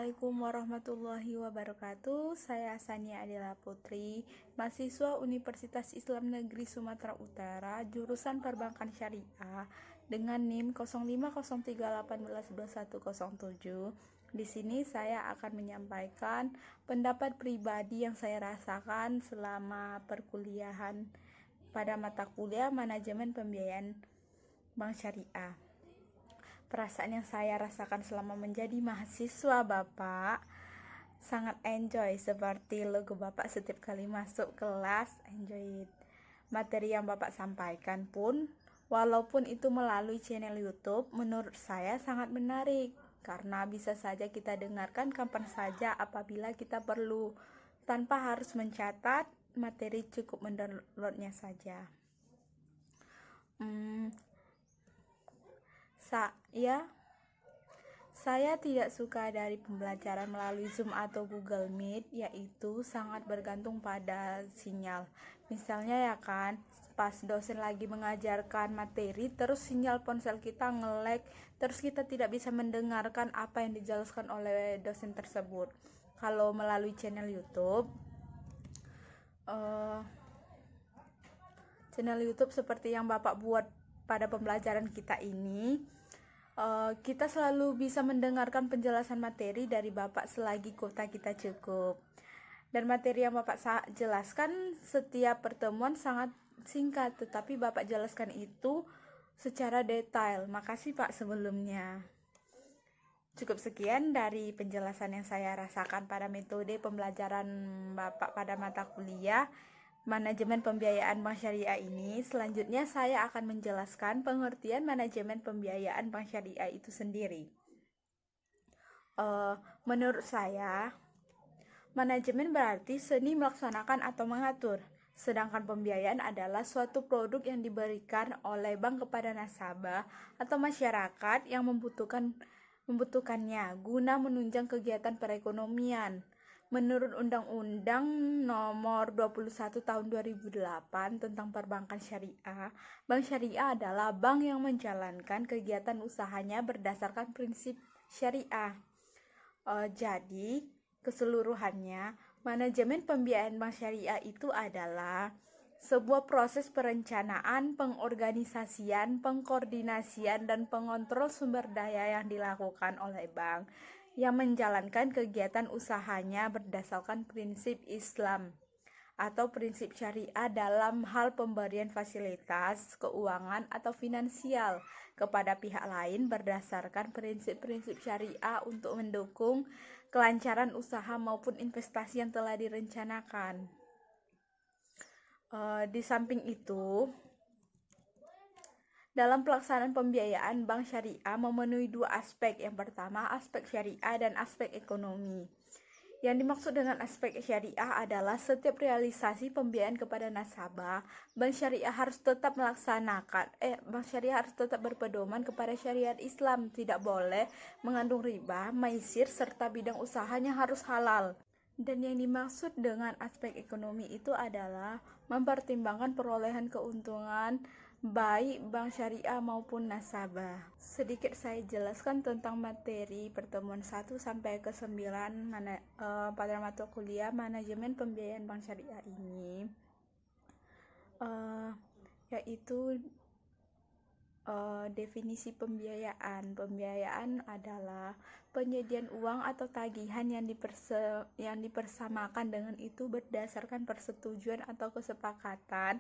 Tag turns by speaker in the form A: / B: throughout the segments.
A: Assalamualaikum warahmatullahi wabarakatuh. Saya Sania Adela Putri, mahasiswa Universitas Islam Negeri Sumatera Utara, jurusan Perbankan Syariah dengan NIM 050318112107. Di sini saya akan menyampaikan pendapat pribadi yang saya rasakan selama perkuliahan pada mata kuliah Manajemen Pembiayaan Bank Syariah. Perasaan yang saya rasakan selama menjadi mahasiswa Bapak sangat enjoy, seperti logo Bapak setiap kali masuk kelas, enjoy it. Materi yang Bapak sampaikan pun, walaupun itu melalui channel YouTube, menurut saya sangat menarik karena bisa saja kita dengarkan kapan saja apabila kita perlu, tanpa harus mencatat materi, cukup mendownloadnya saja. Saya tidak suka dari pembelajaran melalui Zoom atau Google Meet, yaitu sangat bergantung pada sinyal. Misalnya ya kan, pas dosen lagi mengajarkan materi, terus sinyal ponsel kita nge-lag, terus kita tidak bisa mendengarkan apa yang dijelaskan oleh dosen tersebut. Kalau melalui channel YouTube seperti yang Bapak buat pada pembelajaran kita ini, kita selalu bisa mendengarkan penjelasan materi dari Bapak selagi kuota kita cukup. Dan materi yang Bapak jelaskan setiap pertemuan sangat singkat, tetapi Bapak jelaskan itu secara detail. Makasih Pak sebelumnya. Cukup sekian dari penjelasan yang saya rasakan pada metode pembelajaran Bapak pada mata kuliah Manajemen Pembiayaan Bank Syariah ini. Selanjutnya saya akan menjelaskan pengertian manajemen pembiayaan bank syariah itu sendiri. Menurut saya, manajemen berarti seni melaksanakan atau mengatur, sedangkan pembiayaan adalah suatu produk yang diberikan oleh bank kepada nasabah atau masyarakat yang membutuhkannya guna menunjang kegiatan perekonomian. Menurut Undang-Undang Nomor 21 Tahun 2008 tentang Perbankan Syariah, bank syariah adalah bank yang menjalankan kegiatan usahanya berdasarkan prinsip syariah. Jadi, keseluruhannya, manajemen pembiayaan bank syariah itu adalah sebuah proses perencanaan, pengorganisasian, pengkoordinasian, dan pengontrol sumber daya yang dilakukan oleh bank yang menjalankan kegiatan usahanya berdasarkan prinsip Islam atau prinsip syariah dalam hal pemberian fasilitas keuangan atau finansial kepada pihak lain berdasarkan prinsip-prinsip syariah untuk mendukung kelancaran usaha maupun investasi yang telah direncanakan. Di samping itu, dalam pelaksanaan pembiayaan bank syariah memenuhi dua aspek. Yang pertama, aspek syariah dan aspek ekonomi. Yang dimaksud dengan aspek syariah adalah setiap realisasi pembiayaan kepada nasabah, bank syariah harus tetap berpedoman kepada syariat Islam, tidak boleh mengandung riba, maisir, serta bidang usahanya harus halal. Dan yang dimaksud dengan aspek ekonomi itu adalah mempertimbangkan perolehan keuntungan baik bank syariah maupun nasabah. Sedikit saya jelaskan tentang materi pertemuan 1 sampai ke 9 pada mata kuliah Manajemen Pembiayaan Bank Syariah ini, yaitu definisi pembiayaan. Pembiayaan adalah penyediaan uang atau tagihan yang dipersamakan dengan itu berdasarkan persetujuan atau kesepakatan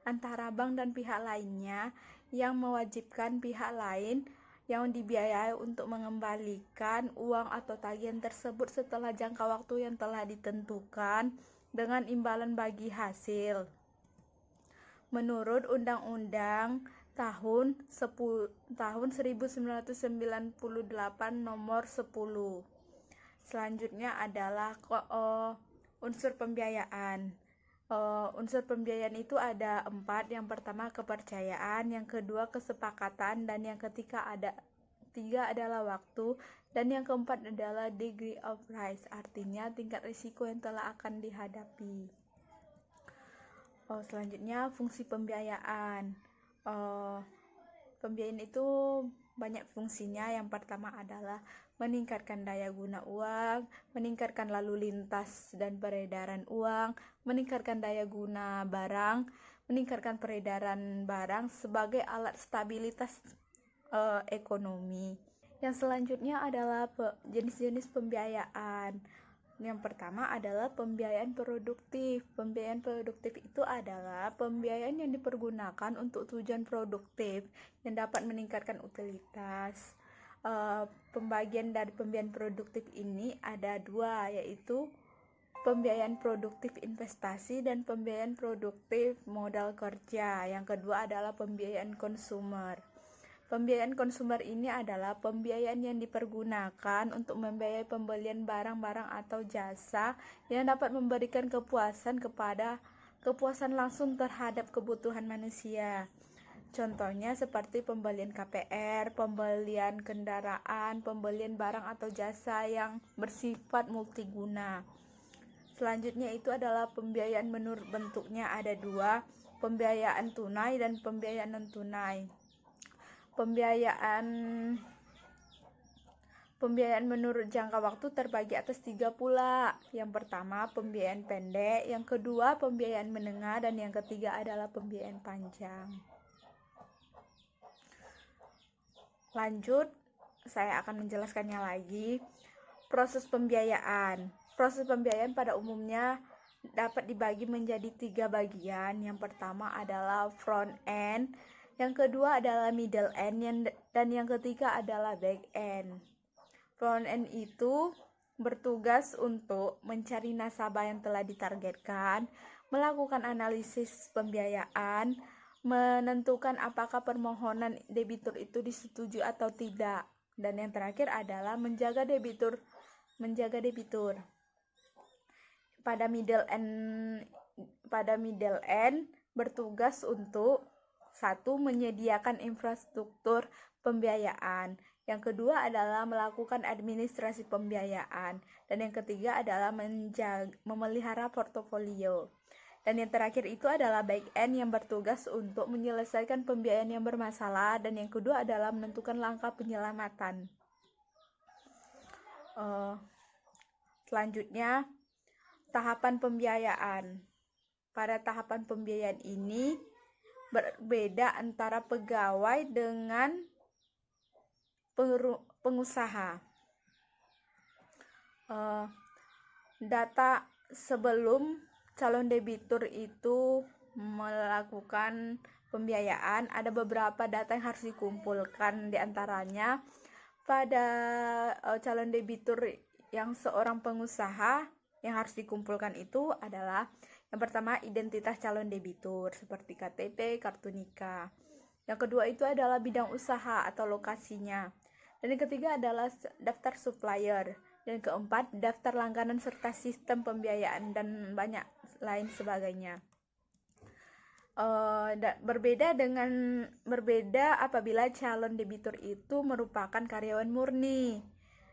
A: antara bank dan pihak lainnya yang mewajibkan pihak lain yang dibiayai untuk mengembalikan uang atau tagihan tersebut setelah jangka waktu yang telah ditentukan dengan imbalan bagi hasil. Menurut Undang-Undang tahun 1998 nomor 10. Selanjutnya adalah unsur pembiayaan. Unsur pembiayaan itu ada 4. Yang pertama kepercayaan, yang kedua kesepakatan, dan yang ketiga adalah waktu, dan yang keempat adalah degree of risk, artinya tingkat risiko yang telah akan dihadapi. Selanjutnya fungsi pembiayaan. Pembiayaan itu banyak fungsinya. Yang pertama adalah meningkatkan daya guna uang, meningkatkan lalu lintas dan peredaran uang, meningkatkan daya guna barang, meningkatkan peredaran barang sebagai alat stabilitas ekonomi. Yang selanjutnya adalah jenis-jenis pembiayaan. Yang pertama adalah pembiayaan produktif. Pembiayaan produktif itu adalah pembiayaan yang dipergunakan untuk tujuan produktif yang dapat meningkatkan utilitas. Pembagian dari pembiayaan produktif ini ada dua, yaitu pembiayaan produktif investasi dan pembiayaan produktif modal kerja. Yang kedua adalah pembiayaan konsumer. Pembiayaan konsumer ini adalah pembiayaan yang dipergunakan untuk membiayai pembelian barang-barang atau jasa yang dapat memberikan kepuasan langsung terhadap kebutuhan manusia. Contohnya seperti pembelian KPR, pembelian kendaraan, pembelian barang atau jasa yang bersifat multiguna. Selanjutnya itu adalah pembiayaan menurut bentuknya ada dua, pembiayaan tunai dan pembiayaan non-tunai. Pembiayaan menurut jangka waktu terbagi atas 3 pula. Yang pertama pembiayaan pendek, yang kedua pembiayaan menengah, dan yang ketiga adalah pembiayaan panjang. Lanjut, saya akan menjelaskannya lagi. Proses pembiayaan. Proses pembiayaan pada umumnya dapat dibagi menjadi 3 bagian. Yang pertama adalah front end, yang kedua adalah middle end, dan yang ketiga adalah back end. Front end itu bertugas untuk mencari nasabah yang telah ditargetkan, melakukan analisis pembiayaan, menentukan apakah permohonan debitur itu disetujui atau tidak, dan yang terakhir adalah menjaga debitur. Pada middle end bertugas untuk 1. Menyediakan infrastruktur pembiayaan. Yang kedua adalah melakukan administrasi pembiayaan. Dan yang ketiga adalah memelihara portofolio. Dan yang terakhir itu adalah back end yang bertugas untuk menyelesaikan pembiayaan yang bermasalah. Dan yang kedua adalah menentukan langkah penyelamatan. Selanjutnya, tahapan pembiayaan. Pada tahapan pembiayaan ini berbeda antara pegawai dengan pengusaha. Data sebelum calon debitur itu melakukan pembiayaan, ada beberapa data yang harus dikumpulkan. Di antaranya pada calon debitur yang seorang pengusaha yang harus dikumpulkan itu adalah yang pertama identitas calon debitur seperti KTP, kartu nikah. Yang kedua itu adalah bidang usaha atau lokasinya. Dan yang ketiga adalah daftar supplier. Dan keempat daftar langganan serta sistem pembiayaan dan banyak lain sebagainya. Berbeda apabila calon debitur itu merupakan karyawan murni.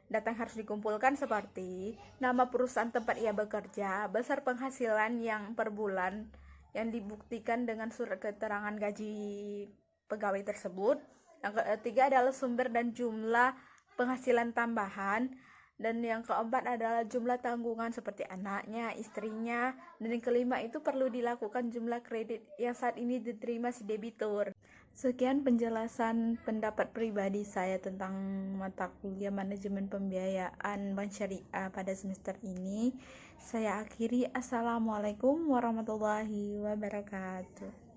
A: Data yang harus dikumpulkan seperti nama perusahaan tempat ia bekerja, besar penghasilan yang per bulan yang dibuktikan dengan surat keterangan gaji pegawai tersebut. Yang ketiga adalah sumber dan jumlah penghasilan tambahan. Dan yang keempat adalah jumlah tanggungan seperti anaknya, istrinya. Dan yang kelima itu perlu dilakukan jumlah kredit yang saat ini diterima si debitur. Sekian penjelasan pendapat pribadi saya tentang mata kuliah manajemen pembiayaan Bank Syariah pada semester ini. Saya akhiri. Assalamualaikum warahmatullahi wabarakatuh.